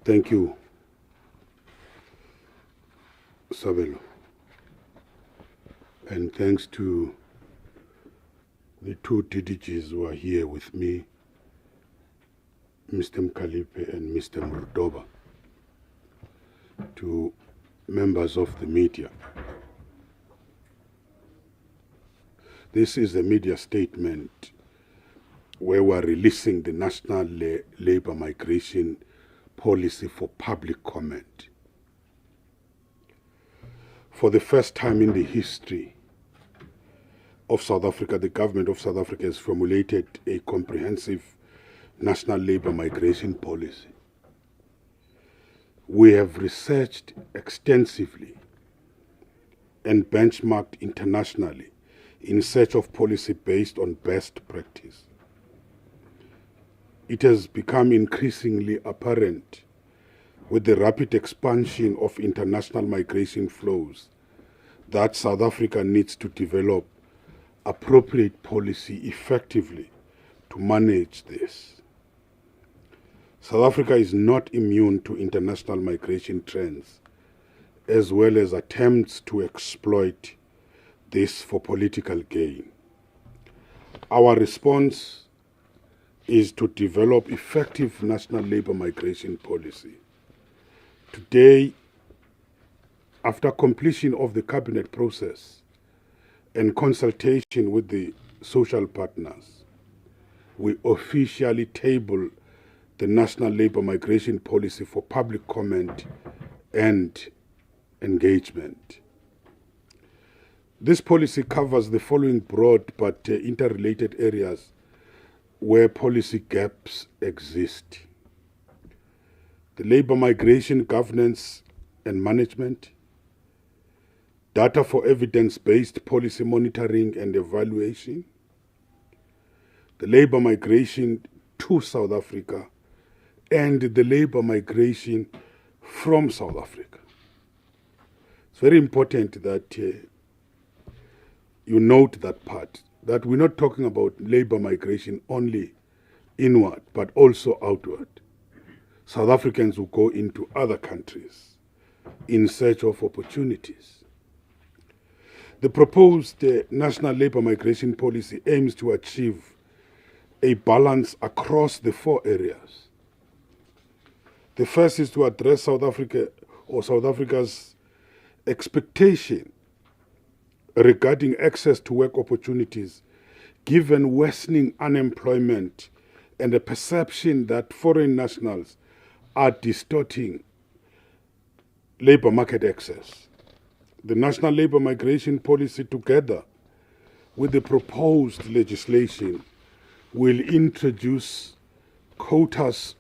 Thank you, Sabelo. And thanks to the two DDGs who are here with me, Mr. Mkalipe and Mr. Murdoba, to members of the media. This is a media statement where we're releasing the National Labour Migration Policy for public comment. For the first time in the history of South Africa, the government of South Africa has formulated a comprehensive national labour migration policy. We have researched extensively and benchmarked internationally in search of policy based on best practice. It has become increasingly apparent with the rapid expansion of international migration flows that South Africa needs to develop appropriate policy effectively to manage this. South Africa is not immune to international migration trends, as well as attempts to exploit this for political gain. Our response is to develop effective national labour migration policy. Today, after completion of the cabinet process and consultation with the social partners, we officially table the National Labour Migration Policy for public comment and engagement. This policy covers the following broad but interrelated areas where policy gaps exist: the labour migration governance and management, data for evidence-based policy monitoring and evaluation, the labour migration to South Africa, and the labour migration from South Africa. It's very important that you note that part, that we're not talking about labour migration only inward, but also outward. South Africans will go into other countries in search of opportunities. The proposed National Labour Migration Policy aims to achieve a balance across the four areas. The first is to address South Africa's expectation regarding access to work opportunities, given worsening unemployment and a perception that foreign nationals are distorting labour market access. The National Labour Migration Policy, together with the proposed legislation, will introduce quotas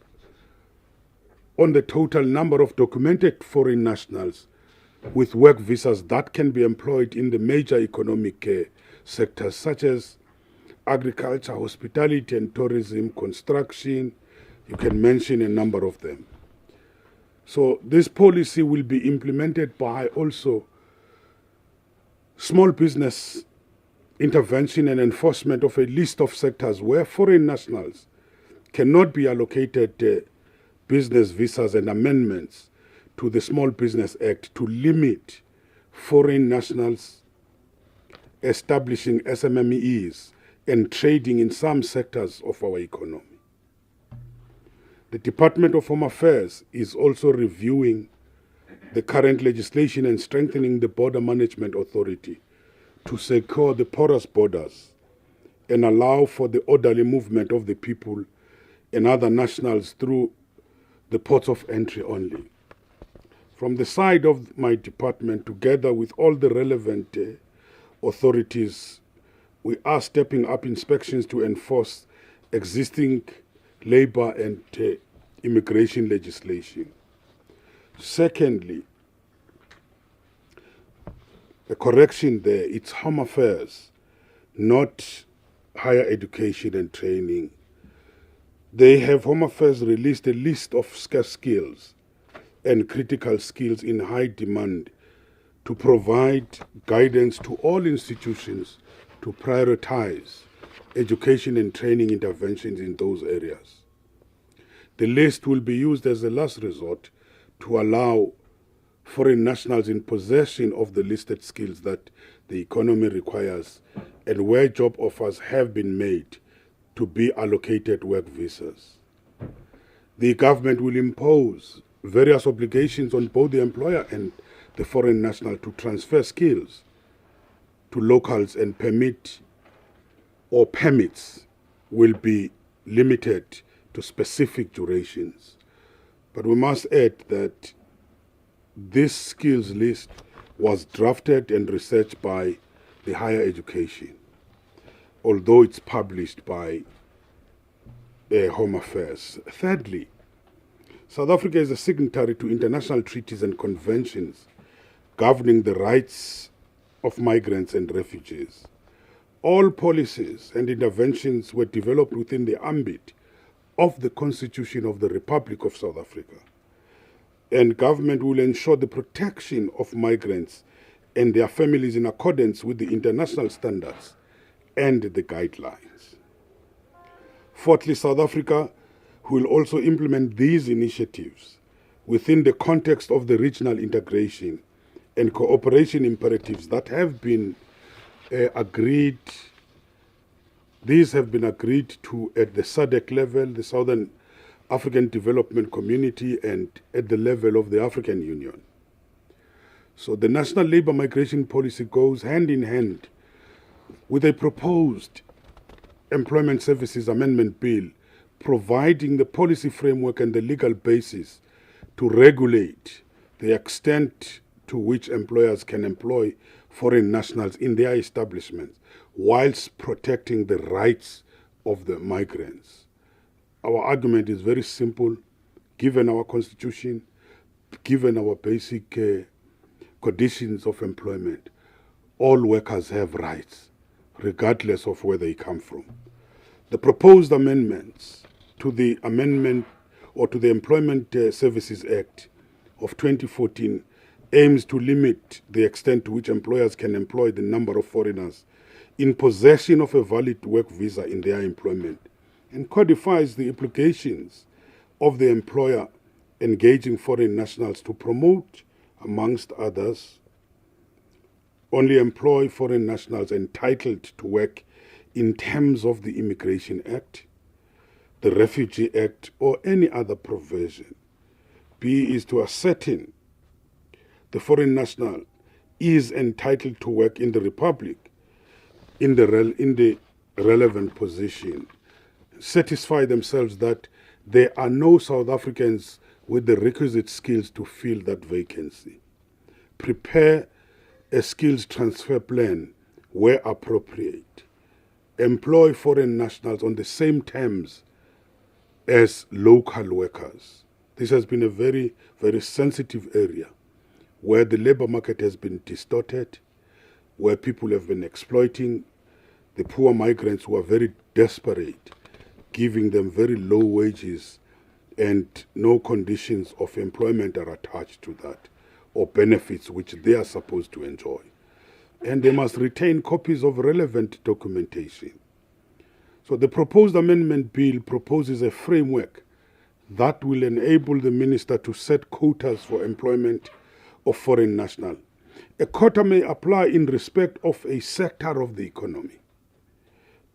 on the total number of documented foreign nationals with work visas that can be employed in the major economic sectors such as agriculture, hospitality and tourism, construction. You can mention a number of them. So this policy will be implemented by also small business intervention and enforcement of a list of sectors where foreign nationals cannot be allocated business visas, and amendments to the Small Business Act to limit foreign nationals establishing SMMEs and trading in some sectors of our economy. The Department of Home Affairs is also reviewing the current legislation and strengthening the Border Management Authority to secure the porous borders and allow for the orderly movement of the people and other nationals through the ports of entry only. From the side of my department, together with all the relevant authorities, we are stepping up inspections to enforce existing labour and immigration legislation. Secondly, a correction there, it's Home Affairs, not higher education and training. They have, Home Affairs released a list of scarce skills and critical skills in high demand to provide guidance to all institutions to prioritize education and training interventions in those areas. The list will be used as a last resort to allow foreign nationals in possession of the listed skills that the economy requires and where job offers have been made to be allocated work visas. The government will impose various obligations on both the employer and the foreign national to transfer skills to locals, and permits will be limited to specific durations. But we must add that this skills list was drafted and researched by the higher education, although it's published by Home Affairs. Thirdly, South Africa is a signatory to international treaties and conventions governing the rights of migrants and refugees. All policies and interventions were developed within the ambit of the Constitution of the Republic of South Africa. And government will ensure the protection of migrants and their families in accordance with the international standards and the guidelines. Fourthly, South Africa will also implement these initiatives within the context of the regional integration and cooperation imperatives that have been agreed. These have been agreed to at the SADC level, the Southern African Development Community, and at the level of the African Union. So the National Labour Migration Policy goes hand in hand with a proposed Employment Services Amendment Bill, providing the policy framework and the legal basis to regulate the extent to which employers can employ foreign nationals in their establishments, whilst protecting the rights of the migrants. Our argument is very simple. Given our constitution, given our basic conditions of employment, all workers have rights, regardless of where they come from. The proposed amendments to the Employment Services Act of 2014 aims to limit the extent to which employers can employ the number of foreigners in possession of a valid work visa in their employment, and codifies the implications of the employer engaging foreign nationals to promote, amongst others, only employ foreign nationals entitled to work in terms of the Immigration Act, the Refugee Act, or any other provision. B is to ascertain the foreign national is entitled to work in the Republic in the relevant position, satisfy themselves that there are no South Africans with the requisite skills to fill that vacancy, prepare a skills transfer plan where appropriate, employ foreign nationals on the same terms as local workers. This has been a very, very sensitive area where the labor market has been distorted, where people have been exploiting the poor migrants who are very desperate, giving them very low wages, and no conditions of employment are attached to that, or benefits which they are supposed to enjoy. And they must retain copies of relevant documentation. So the proposed amendment bill proposes a framework that will enable the minister to set quotas for employment of foreign nationals. A quota may apply in respect of a sector of the economy,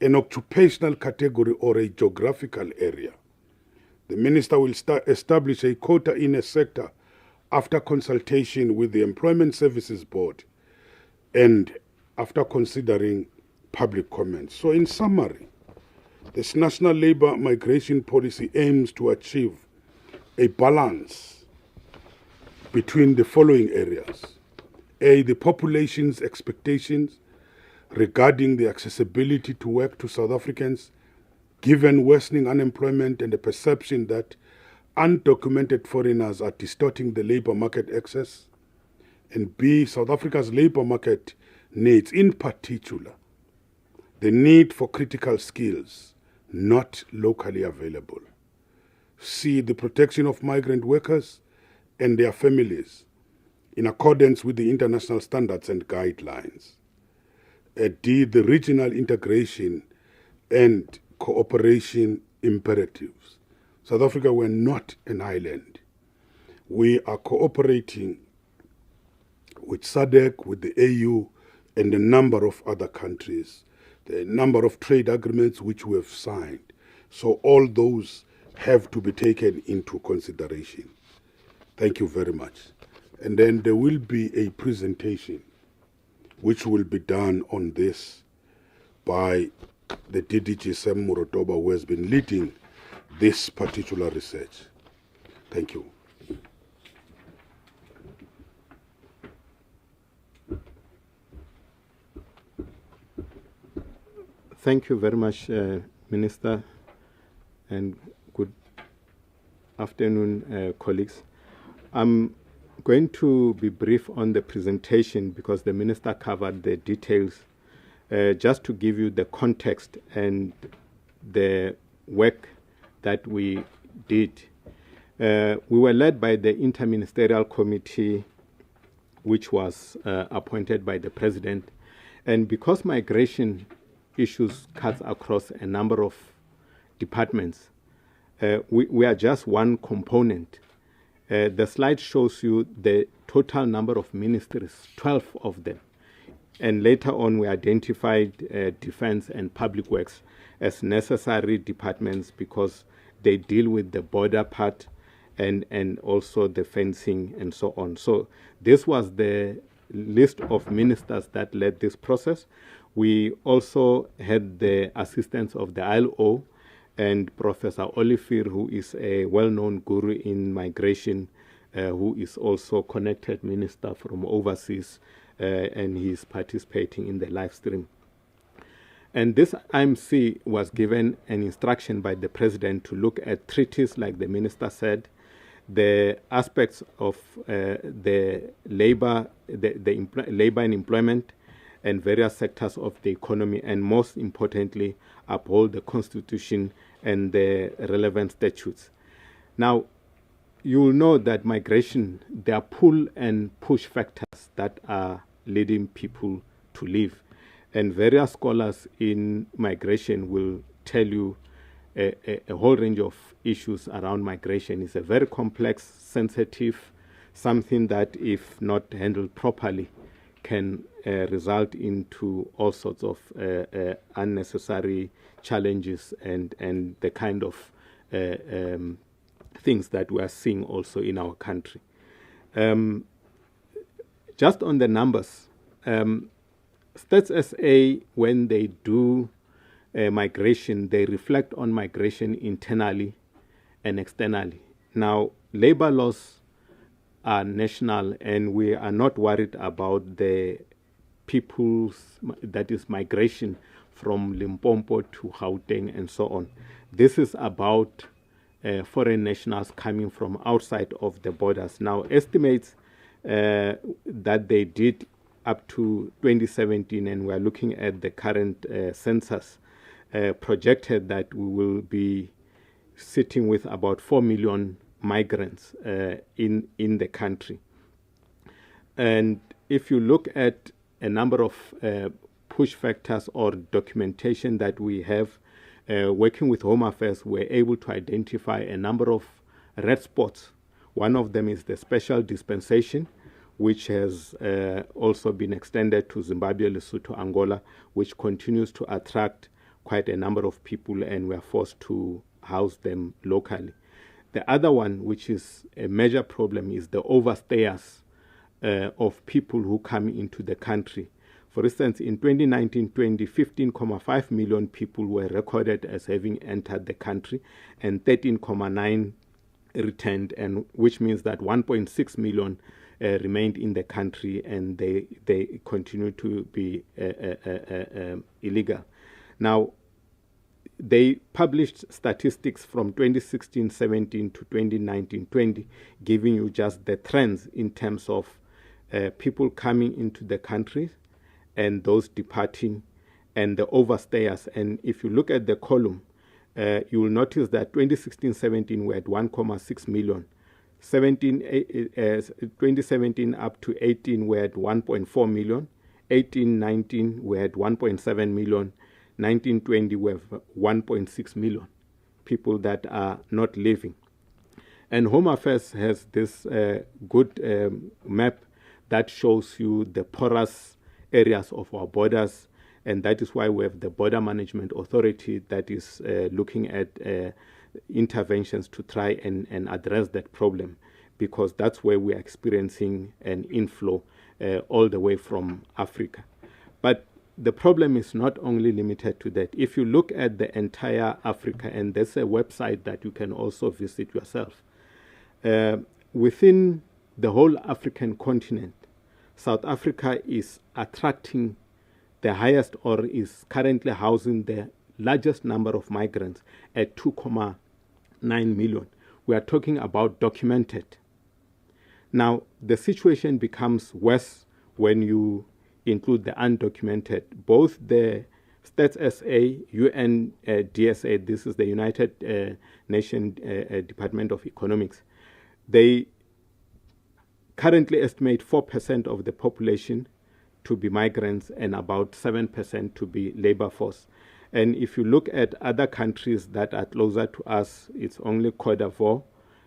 an occupational category, or a geographical area. The minister will establish a quota in a sector after consultation with the Employment Services Board and after considering public comments. So in summary, this National Labour Migration Policy aims to achieve a balance between the following areas. A, the population's expectations regarding the accessibility to work to South Africans, given worsening unemployment and the perception that undocumented foreigners are distorting the labour market access. And B, South Africa's labour market needs, in particular, the need for critical skills not locally available. C, the protection of migrant workers and their families in accordance with the international standards and guidelines. D, the regional integration and cooperation imperatives. South Africa, we're not an island. We are cooperating with SADC, with the AU, and a number of other countries, the number of trade agreements which we have signed. So all those have to be taken into consideration. Thank you very much. And then there will be a presentation which will be done on this by the DDG Sam Murotoba, who has been leading this particular research. Thank you. Thank you very much, Minister, and good afternoon, colleagues. I'm going to be brief on the presentation because the Minister covered the details. Just to give you the context and the work that we did. We were led by the Interministerial Committee, which was appointed by the President. And because migration issues cuts across a number of departments, we are just one component. The slide shows you the total number of ministries, 12 of them. And later on, we identified defense and public works as necessary departments because they deal with the border part and also the fencing and so on. So this was the list of ministers that led this process. We also had the assistance of the ILO and Professor Olivier, who is a well-known guru in migration, who is also connected minister from overseas, and he's participating in the live stream. And this IMC was given an instruction by the President to look at treaties, like the Minister said, the aspects of the labor, labor and employment, and various sectors of the economy, and most importantly, uphold the Constitution and the relevant statutes. Now, you will know that migration, there are pull and push factors that are leading people to leave. And various scholars in migration will tell you a whole range of issues around migration. It's a very complex, sensitive, something that, if not handled properly, can result into all sorts of unnecessary challenges and the kind of things that we are seeing also in our country. Just on the numbers, Stats SA, when they do migration, they reflect on migration internally and externally. Now, labor laws are national, and we are not worried about the people's, that is migration from Limpopo to Gauteng and so on. This is about foreign nationals coming from outside of the borders. Now, estimates that they did up to 2017, and we're looking at the current census, projected that we will be sitting with about 4 million migrants in the country. And if you look at a number of push factors or documentation that we have, working with Home Affairs, we're able to identify a number of red spots. One of them is the special dispensation, which has also been extended to Zimbabwe, Lesotho, Angola, which continues to attract quite a number of people, and we are forced to house them locally. The other one, which is a major problem, is the overstayers of people who come into the country. For instance, in 2019-20, 15.5 million people were recorded as having entered the country, and 13.9 returned, and which means that 1.6 million remained in the country, and they continue to be illegal. Now, they published statistics from 2016-17 to 2019-20, giving you just the trends in terms of people coming into the country and those departing and the overstayers. And if you look at the column, you will notice that 2016-17 we had 1.6 million. 2017 up to 18 we had 1.4 million. 18-19 we had 1.7 million. 1920 we have 1.6 million people that are not living. And Home Affairs has this good map that shows you the porous areas of our borders, and that is why we have the Border Management Authority that is looking at interventions to try and address that problem, because that's where we are experiencing an inflow all the way from Africa. But the problem is not only limited to that. If you look at the entire Africa, and there's a website that you can also visit yourself, within the whole African continent, South Africa is attracting the highest, or is currently housing the largest number of migrants at 2.9 million. We are talking about documented. Now, the situation becomes worse when you include the undocumented. Both the Stats SA, UN DSA, this is the United Nations Department of Economics, they currently estimate 4% of the population to be migrants and about 7% to be labor force. And if you look at other countries that are closer to us, it's only Cote d'Ivoire,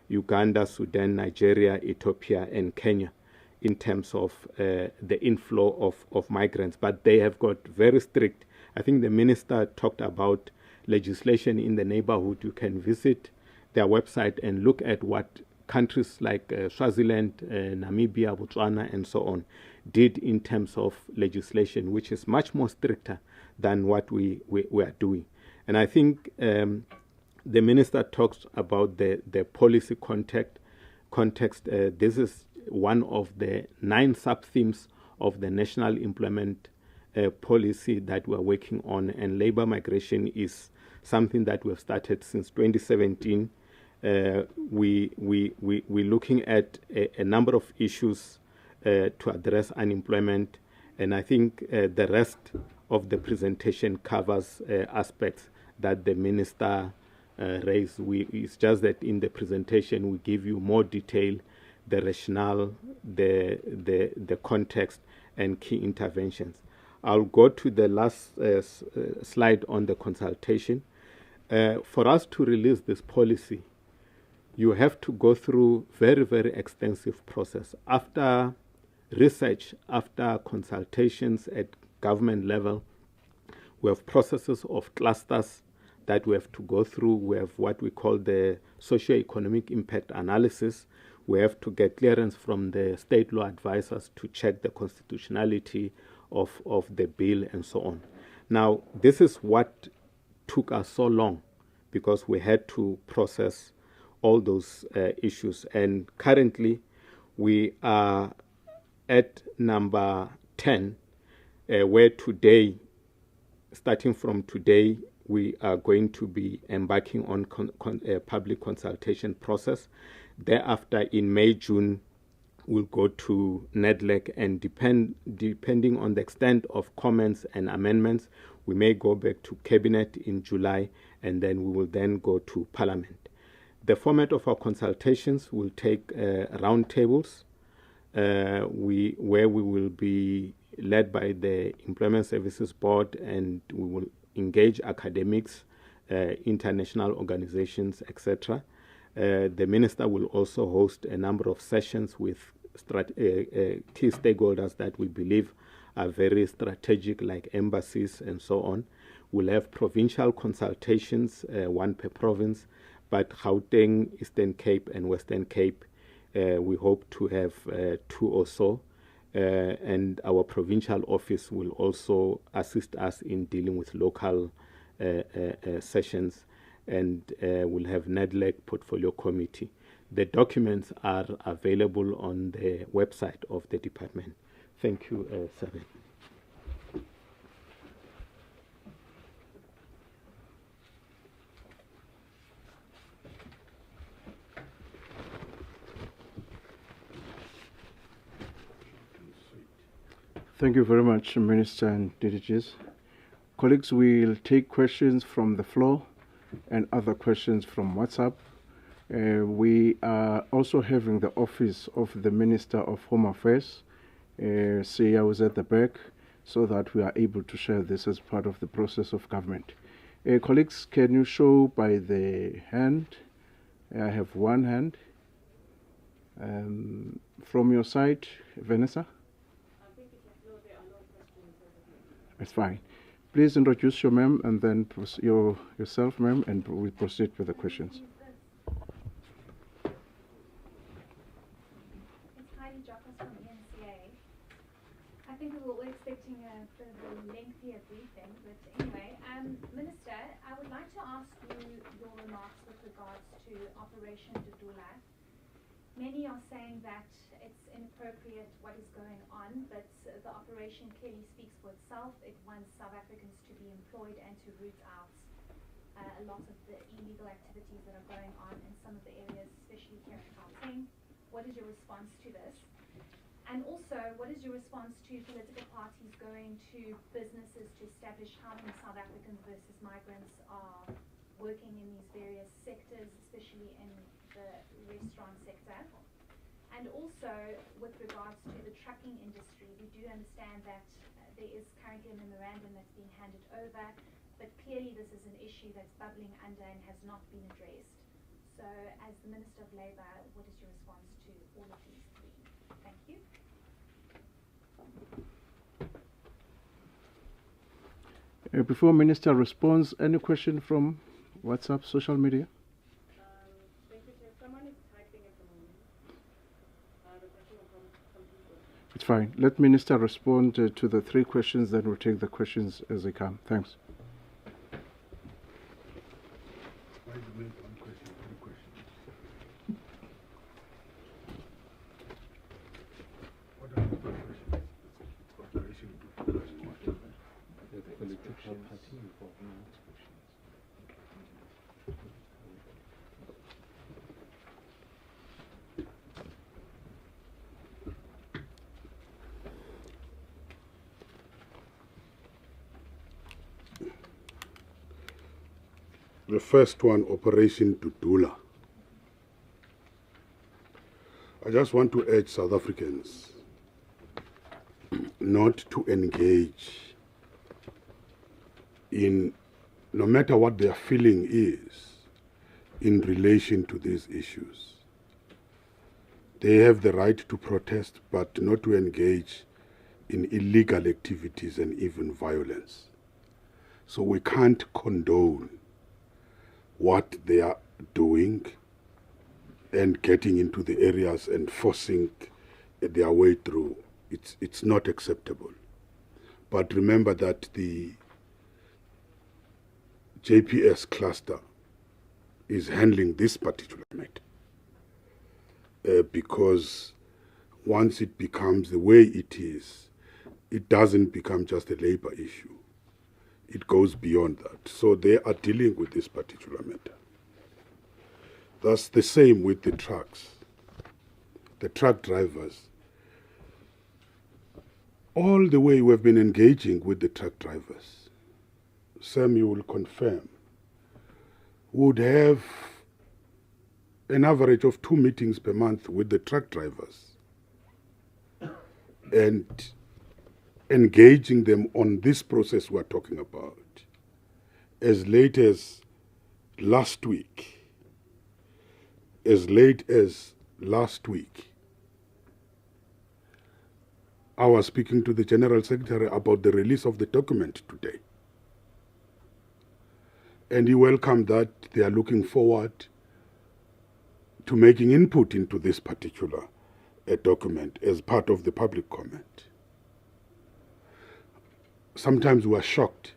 Uganda, Sudan, Nigeria, Ethiopia, and Kenya in terms of the inflow of migrants. But they have got very strict. I think the minister talked about legislation in the neighborhood. You can visit their website and look at what countries like Swaziland, Namibia, Botswana, and so on did in terms of legislation, which is much more stricter than what we are doing. And I think the minister talks about the policy context. This is one of the 9 sub-themes of the national employment policy that we're working on, and labor migration is something that we've started since 2017. We're looking at a number of issues to address unemployment, and I think the rest of the presentation covers aspects that the minister raised. It's just that in the presentation we give you more detail, the rationale, the context, and key interventions. I'll go to the last slide on the consultation. For us to release this policy, you have to go through very, very extensive process. After research, after consultations at government level, we have processes of clusters that we have to go through. We have what we call the socio-economic impact analysis. We have to get clearance from the state law advisors to check the constitutionality of the bill and so on. Now, this is what took us so long, because we had to process all those issues. And currently, we are at number 10, where today, starting from today, we are going to be embarking on a public consultation process. Thereafter, in May, June, we'll go to NEDLEC, and depending on the extent of comments and amendments, we may go back to Cabinet in July, and then we will then go to Parliament. The format of our consultations will take roundtables, where we will be led by the Employment Services Board, and we will engage academics, international organizations, etc. The minister will also host a number of sessions with key stakeholders that we believe are very strategic, like embassies and so on. We'll have provincial consultations, one per province, but Gauteng, Eastern Cape, and Western Cape, we hope to have 2 or so. And our provincial office will also assist us in dealing with local sessions, and we'll have NEDLEC Portfolio Committee. The documents are available on the website of the department. Thank you, Saben. Thank you very much, Minister and DDGs. Colleagues, we'll take questions from the floor and other questions from WhatsApp. We are also having the Office of the Minister of Home Affairs, Sia was at the back, so that we are able to share this as part of the process of government. Colleagues, can you show by the hand? I have one hand. From your side, Vanessa? That's fine. Please introduce your ma'am and then yourself, ma'am, and we proceed with the questions. I think we were all expecting a bit of a lengthier briefing, but anyway, Minister, I would like to ask you your remarks with regards to Operation Dudula. Many are saying that it's inappropriate what is going on, but the operation clearly speaks for itself. It wants South Africans to be employed and to root out a lot of the illegal activities that are going on in some of the areas, especially here in Gauteng. What is your response to this? And also, what is your response to political parties going to businesses to establish how many South Africans versus migrants are working in these various sectors, especially in the restaurant sector? And also, with regards to the trucking industry, we do understand that there is currently a memorandum that's being handed over, but clearly this is an issue that's bubbling under and has not been addressed. So, as the Minister of Labour, what is your response to all of these three? Thank you. Before Minister responds, any question from WhatsApp, social media? Thank you, Chair. Someone is typing at the moment. The question will come from people. It's fine. Let Minister respond to the three questions, then we'll take the questions as they come. Thanks. The first one, Operation Dudula. I just want to urge South Africans not to engage in, no matter what their feeling is, in relation to these issues. They have the right to protest, but not to engage in illegal activities and even violence. So we can't condone what they are doing and getting into the areas and forcing their way through. It's not acceptable. But remember that the JPS cluster is handling this particular matter because once it becomes the way it is, it doesn't become just a labor issue. It goes beyond that. So they are dealing with this particular matter. That's the same with the trucks. The truck drivers. All the way we've been engaging with the truck drivers. Sam, you will confirm, would have an average of 2 meetings per month with the truck drivers and engaging them on this process we're talking about. As late as last week, I was speaking to the General Secretary about the release of the document today. And he welcomed that. They are looking forward to making input into this particular document as part of the public comment. Sometimes we are shocked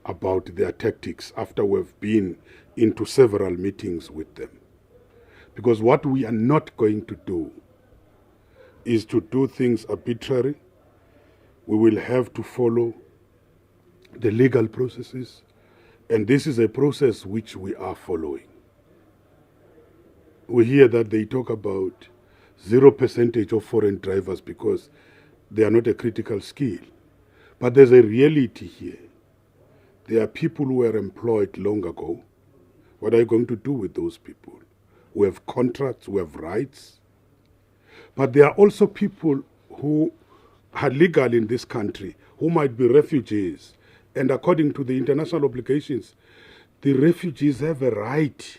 about their tactics after we've been into several meetings with them. Because what we are not going to do is to do things arbitrary. We will have to follow the legal processes, and this is a process which we are following. We hear that they talk about 0% of foreign drivers because they are not a critical skill. But there's a reality here. There are people who were employed long ago. What are you going to do with those people? We have contracts, we have rights. But there are also people who are legal in this country, who might be refugees And according to the international obligations, the refugees have a right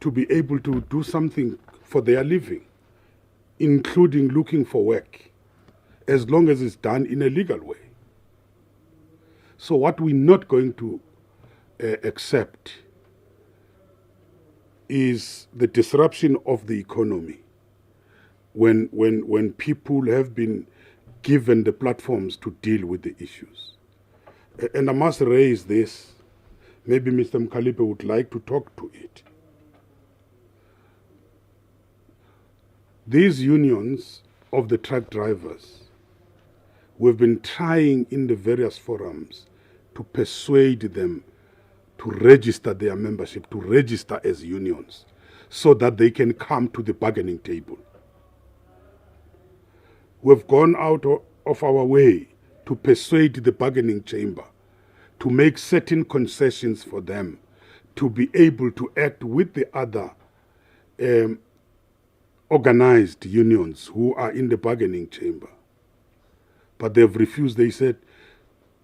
to be able to do something for their living, including looking for work, as long as it's done in a legal way. So what we're not going to accept is the disruption of the economy when people have been given the platforms to deal with the issues. And I must raise this. Maybe Mr. Mkalipe would like to talk to it. These unions of the truck drivers, we've been trying in the various forums to persuade them to register their membership, to register as unions, so that they can come to the bargaining table. We've gone out of our way to persuade the bargaining chamber to make certain concessions for them to be able to act with the other organized unions who are in the bargaining chamber. But they've refused. They said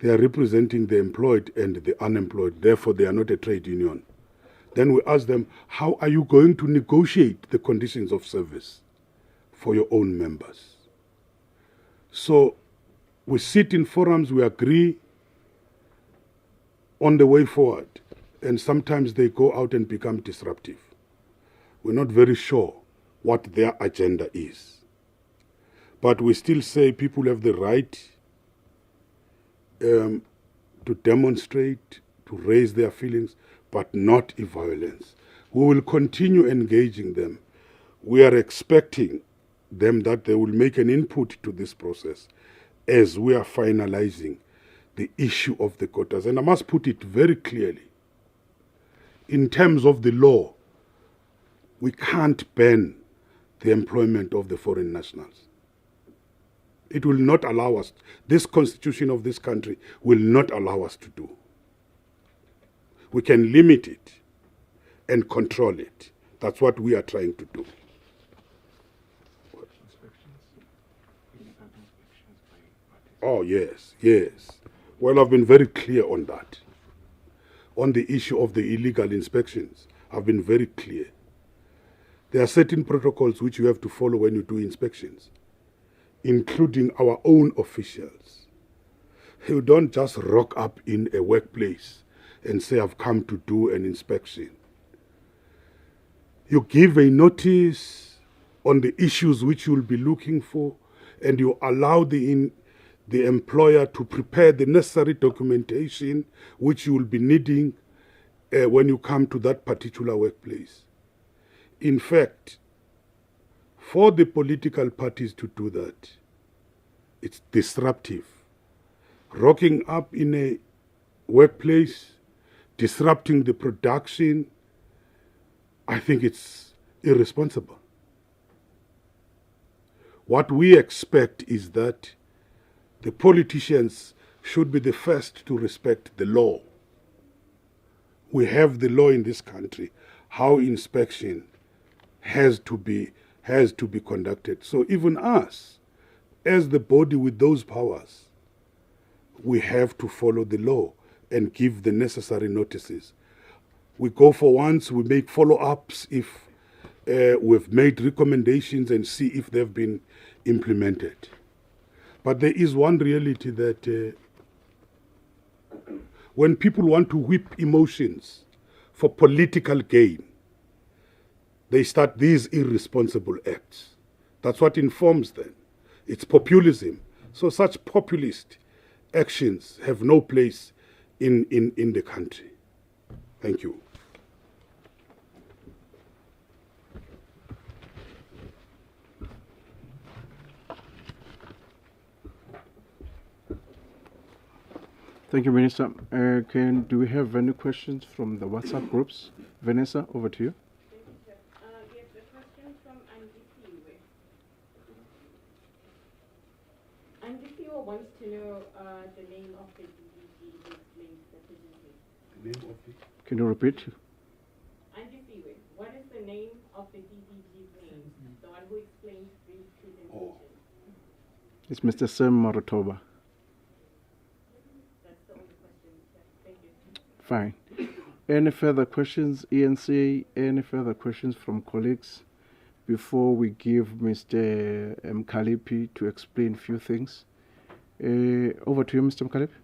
they are representing the employed and the unemployed, therefore they are not a trade union. Then we ask them, how are you going to negotiate the conditions of service for your own members? So we sit in forums, we agree on the way forward, and sometimes they go out and become disruptive. We're not very sure what their agenda is. But we still say people have the right to demonstrate, to raise their feelings, but not in violence. We will continue engaging them. We are expecting them that they will make an input to this process as we are finalizing the issue of the quotas. And I must put it very clearly. In terms of the law, we can't ban the employment of the foreign nationals. It will not allow us. This constitution of this country will not allow us to do. We can limit it and control it. That's what we are trying to do. Oh, yes, yes. Well, I've been very clear on that. On the issue of the illegal inspections, I've been very clear. There are certain protocols which you have to follow when you do inspections, including our own officials. You don't just rock up in a workplace and say, I've come to do an inspection. You give a notice on the issues which you'll be looking for, and you allow the employer to prepare the necessary documentation which you will be needing when you come to that particular workplace. In fact, for the political parties to do that, it's disruptive. Rocking up in a workplace, disrupting the production, I think it's irresponsible. What we expect is that the politicians should be the first to respect the law. We have the law in this country, how inspection has to be conducted. So even us, as the body with those powers, we have to follow the law and give the necessary notices. We go for once, we make follow-ups if we've made recommendations and see if they've been implemented. But there is one reality that when people want to whip emotions for political gain, they start these irresponsible acts. That's what informs them. It's populism. So such populist actions have no place in the country. Thank you. Thank you, Minister. Do we have any questions from the WhatsApp groups? Vanessa, over to you. Thank you, Chair. Yes, a question from Andisiwe. Andisiwe wants to know the name of the DDG who explains the position. The name of it? Can you repeat? Andisiwe, what is the name of the DDG's name? The one who explains the presentation. It's Mr. Sam Marotoba. Fine. Any further questions, ENC? Any further questions from colleagues before we give Mr. Mkalipi to explain a few things? Over to you, Mr. Mkalipi.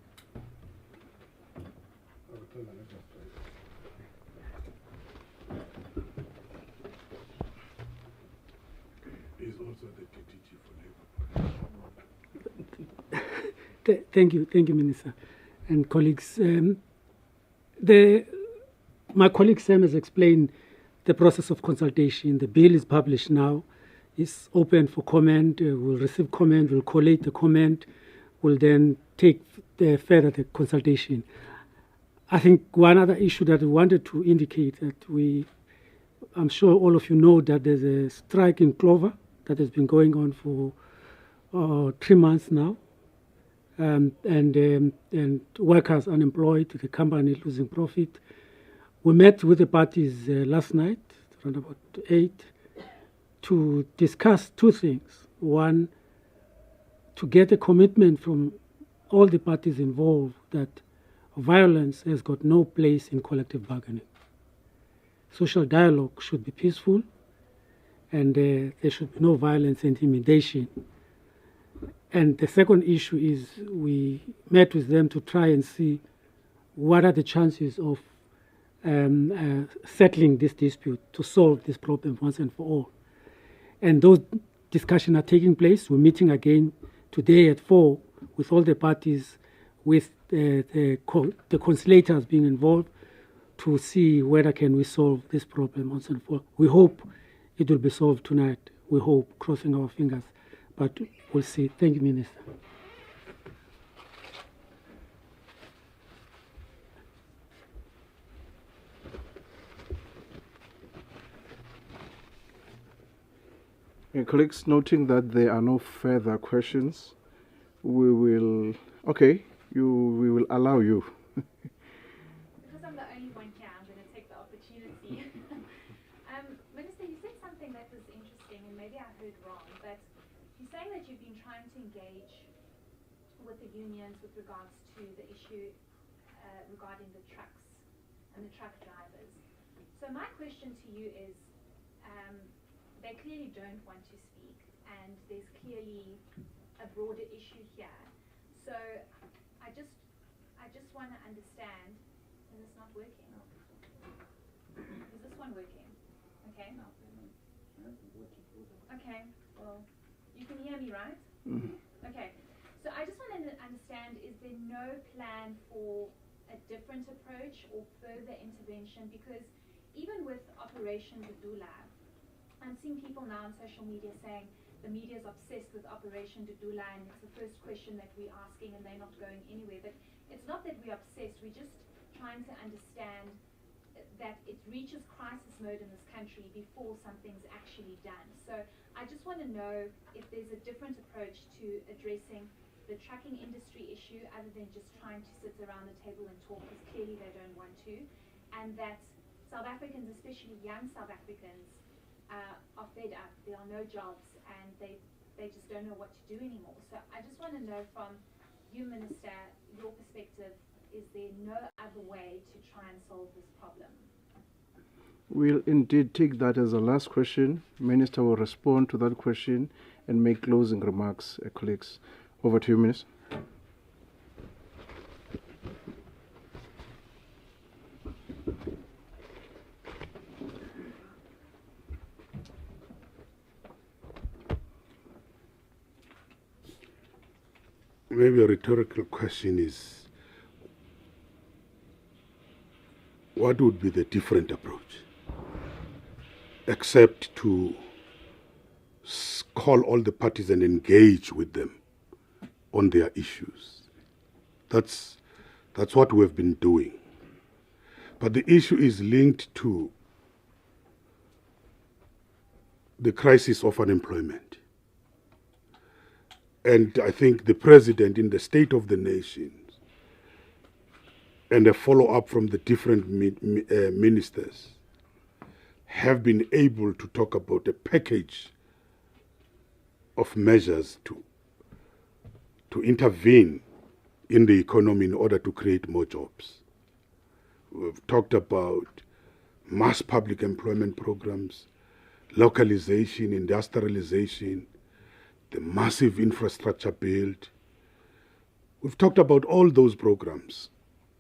He's also the DTG for Labour. Thank you, Minister and colleagues. My colleague Sam has explained the process of consultation. The bill is published now. It's open for comment. We'll receive comment. We'll collate the comment. We'll then take further the consultation. I think one other issue that we wanted to indicate that I'm sure all of you know that there's a strike in Clover that has been going on for 3 months now. And workers unemployed, the company losing profit. We met with the parties last night, around about 8, to discuss 2 things. One, to get a commitment from all the parties involved that violence has got no place in collective bargaining. Social dialogue should be peaceful, and there should be no violence and intimidation. And the second issue is we met with them to try and see what are the chances of settling this dispute to solve this problem once and for all. And those discussions are taking place. We're meeting again today at 4 with all the parties, with the conciliators being involved to see whether can we solve this problem once and for all. We hope it will be solved tonight. We hope, crossing our fingers. But we'll see. Thank you, Minister. Colleagues, noting that there are no further questions, we will allow you. Because I'm the only one here, I'm going to take the opportunity. Minister, you said something that was interesting, and maybe I heard wrong, but you're saying that you've been trying to engage with the unions with regards to the issue regarding the trucks and the truck drivers. So my question to you is, they clearly don't want to speak, and there's clearly a broader issue here. So I just want to understand. Is this not working? Is this one working? Okay. Okay. Well, you can hear me, right? Mm-hmm. Okay. So I just want to understand: is there no plan for a different approach or further intervention? Because even with Operation Dudula, I'm seeing people now on social media saying the media is obsessed with Operation Dudula, and it's the first question that we're asking, and they're not going anywhere. But it's not that we're obsessed. We're just trying to understand that it reaches crisis mode in this country before something's actually done. So I just want to know if there's a different approach to addressing the trucking industry issue other than just trying to sit around the table and talk, because clearly they don't want to, and that South Africans, especially young South Africans, are fed up. There are no jobs, and they just don't know what to do anymore. So I just want to know from you, Minister, your perspective, is there no other way to try and solve this problem? We'll indeed take that as a last question. Minister will respond to that question and make closing remarks, colleagues. Over to you, Minister. Maybe a rhetorical question is, what would be the different approach? Except to call all the parties and engage with them on their issues. That's what we've been doing. But the issue is linked to the crisis of unemployment. And I think the President, in the State of the Nation, and a follow-up from the different ministers, have been able to talk about a package of measures to intervene in the economy in order to create more jobs. We've talked about mass public employment programs, localization, industrialization, the massive infrastructure build. We've talked about all those programs,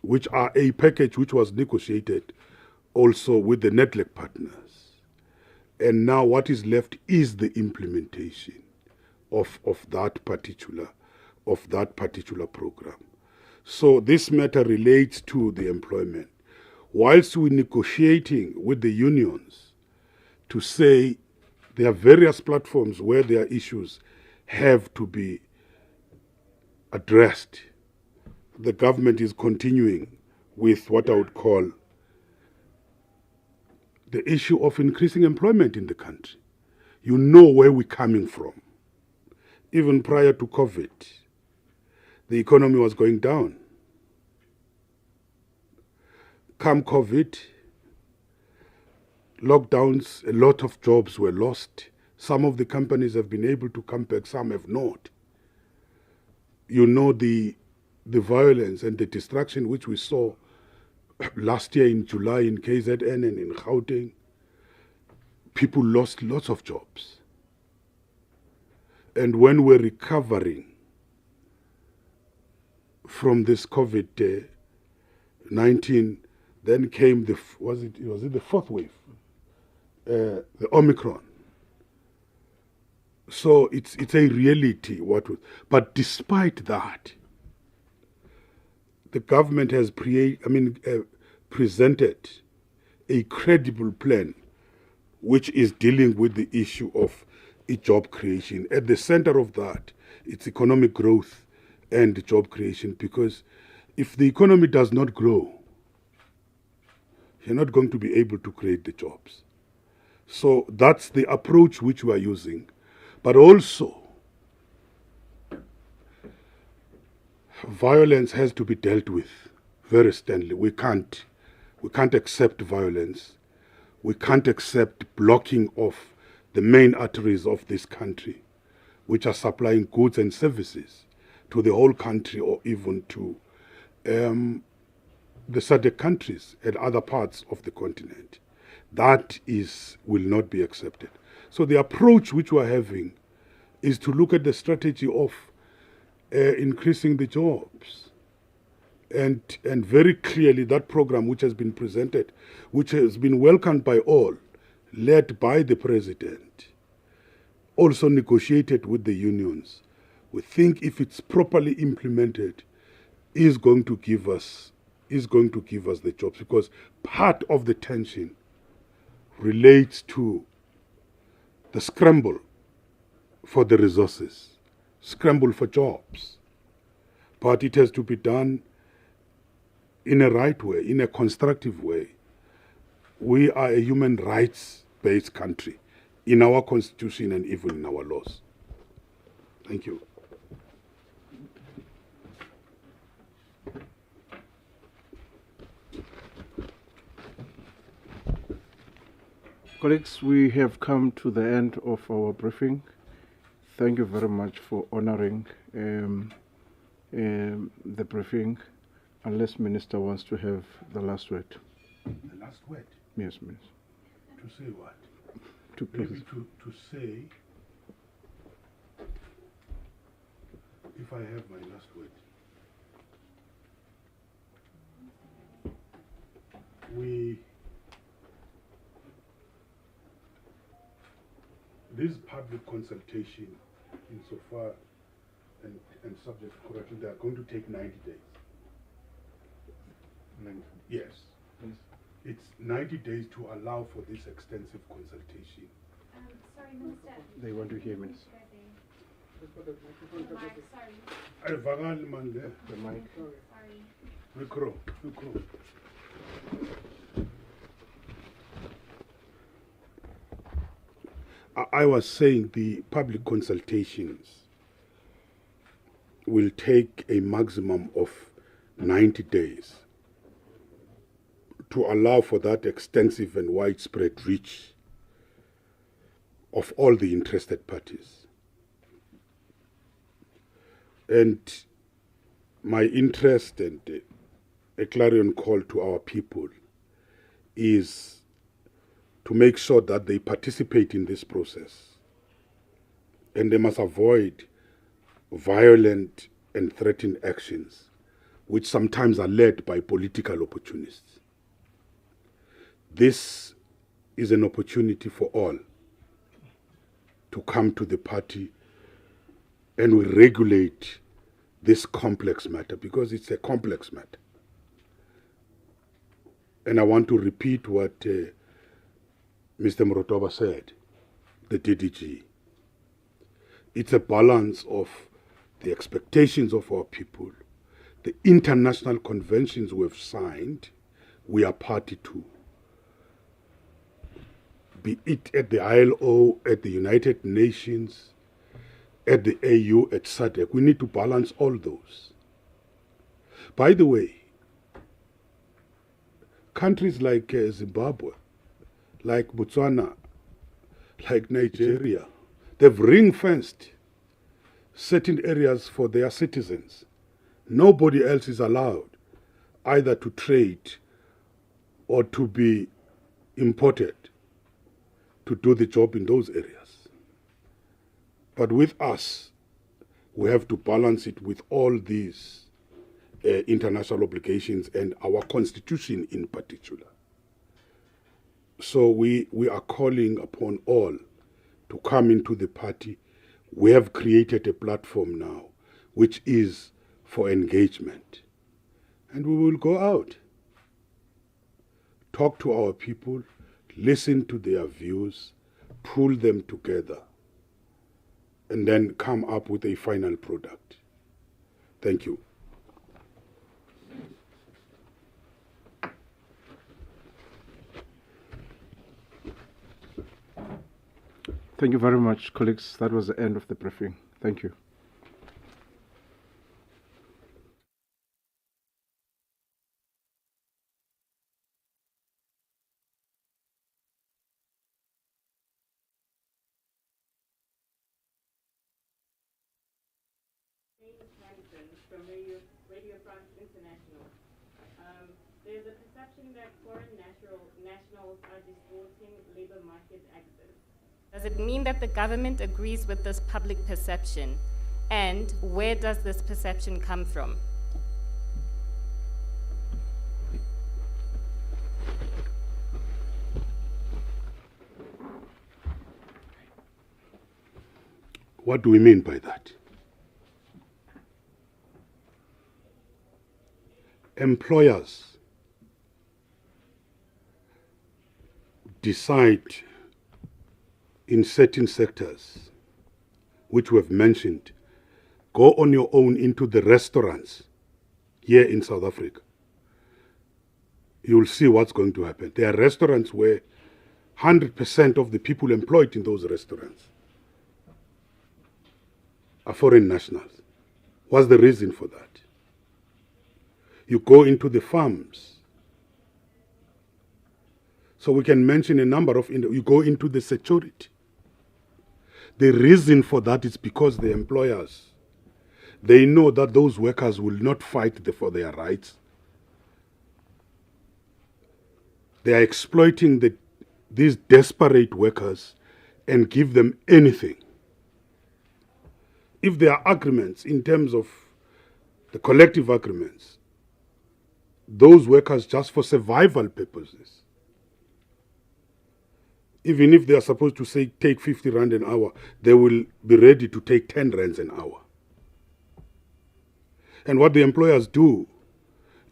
which are a package which was negotiated also with the network partners. And now what is left is the implementation of that particular program. So this matter relates to the employment. Whilst we're negotiating with the unions to say there are various platforms where their issues have to be addressed, the government is continuing with what I would call the issue of increasing employment in the country. You know where we're coming from. Even prior to COVID, the economy was going down. Come COVID, lockdowns, a lot of jobs were lost. Some of the companies have been able to come back, some have not. You know the violence and the destruction which we saw last year in July in KZN and in Gauteng. People lost lots of jobs. And when we're recovering from this COVID-19, then came was it the fourth wave, the Omicron. So it's a reality. But despite that, the government has presented a credible plan which is dealing with the issue of job creation. At the center of that, it's economic growth and job creation, because if the economy does not grow, you're not going to be able to create the jobs. So that's the approach which we are using. But also, violence has to be dealt with very sternly. We can't accept violence. We can't accept blocking of the main arteries of this country, which are supplying goods and services to the whole country, or even to the SADC countries and other parts of the continent. That will not be accepted. So the approach which we're having is to look at the strategy of increasing the jobs. And very clearly that program which has been presented, which has been welcomed by all, led by the president, also negotiated with the unions, we think if it's properly implemented, is going to give us the jobs, because part of the tension relates to the scramble for the resources, scramble for jobs. But it has to be done in a right way, in a constructive way. We are a human rights-based country in our constitution and even in our laws. Thank you. Colleagues, we have come to the end of our briefing. Thank you very much for honoring the briefing, unless Minister wants to have the last word. The last word? Yes, Minister. To say what? Maybe to say, if I have my last word. This public consultation, insofar and subject to correction, they are going to take 90 days. 90. Yes. It's 90 days to allow for this extensive consultation. Sorry, Minister. They want to hear Minister. The mic, sorry. The mic. Sorry. Micro. I was saying the public consultations will take a maximum of 90 days to allow for that extensive and widespread reach of all the interested parties. And my interest and a clarion call to our people is to make sure that they participate in this process. And they must avoid violent and threatened actions, which sometimes are led by political opportunists. This is an opportunity for all to come to the party and we regulate this complex matter, because it's a complex matter. And I want to repeat what Mr. Mrotoba said, the DDG. It's a balance of the expectations of our people, the international conventions we have signed, we are party to, be it at the ILO, at the United Nations, at the AU, at SADC. We need to balance all those. By the way, countries like Zimbabwe, like Botswana, like Nigeria, they've ring-fenced certain areas for their citizens. Nobody else is allowed either to trade or to be imported to do the job in those areas. But with us, we have to balance it with all these international obligations and our constitution in particular. So we are calling upon all to come into the party. We have created a platform now, which is for engagement. And we will go out, talk to our people, listen to their views, pull them together, and then come up with a final product. Thank you. Thank you very much, colleagues. That was the end of the briefing. Thank you. From Radio France International. There's a perception that foreign nationals are distorting labor market access. Does it mean that the government agrees with this public perception? And where does this perception come from? What do we mean by that? Employers decide in certain sectors, which we have mentioned, go on your own into the restaurants here in South Africa. You will see what's going to happen. There are restaurants where 100% of the people employed in those restaurants are foreign nationals. What's the reason for that? You go into the farms. So we can mention a number of, you go into the security. The reason for that is because the employers, they know that those workers will not fight for their rights. They are exploiting these desperate workers and give them anything. If there are agreements in terms of the collective agreements, those workers just for survival purposes, even if they are supposed to say take 50 rand an hour, they will be ready to take 10 rands an hour. And what the employers do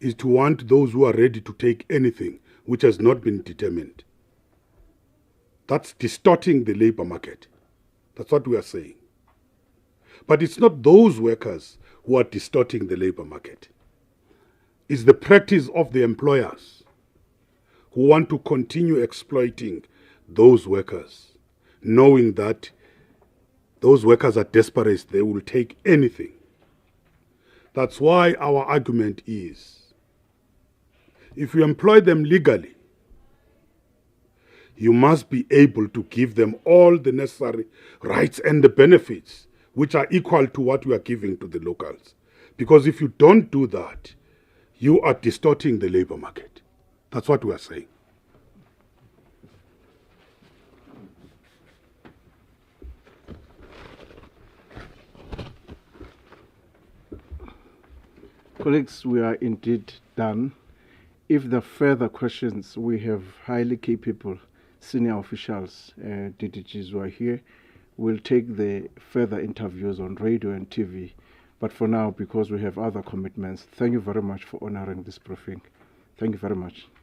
is to want those who are ready to take anything which has not been determined. That's distorting the labor market. That's what we are saying. But it's not those workers who are distorting the labor market. It's the practice of the employers who want to continue exploiting those workers, knowing that those workers are desperate, they will take anything. That's why our argument is, if you employ them legally, you must be able to give them all the necessary rights and the benefits which are equal to what we are giving to the locals. Because if you don't do that, you are distorting the labor market. That's what we are saying. Colleagues, we are indeed done. If there are further questions, we have highly capable senior officials, DDGs who are here. We'll take the further interviews on radio and TV. But for now, because we have other commitments, thank you very much for honoring this briefing. Thank you very much.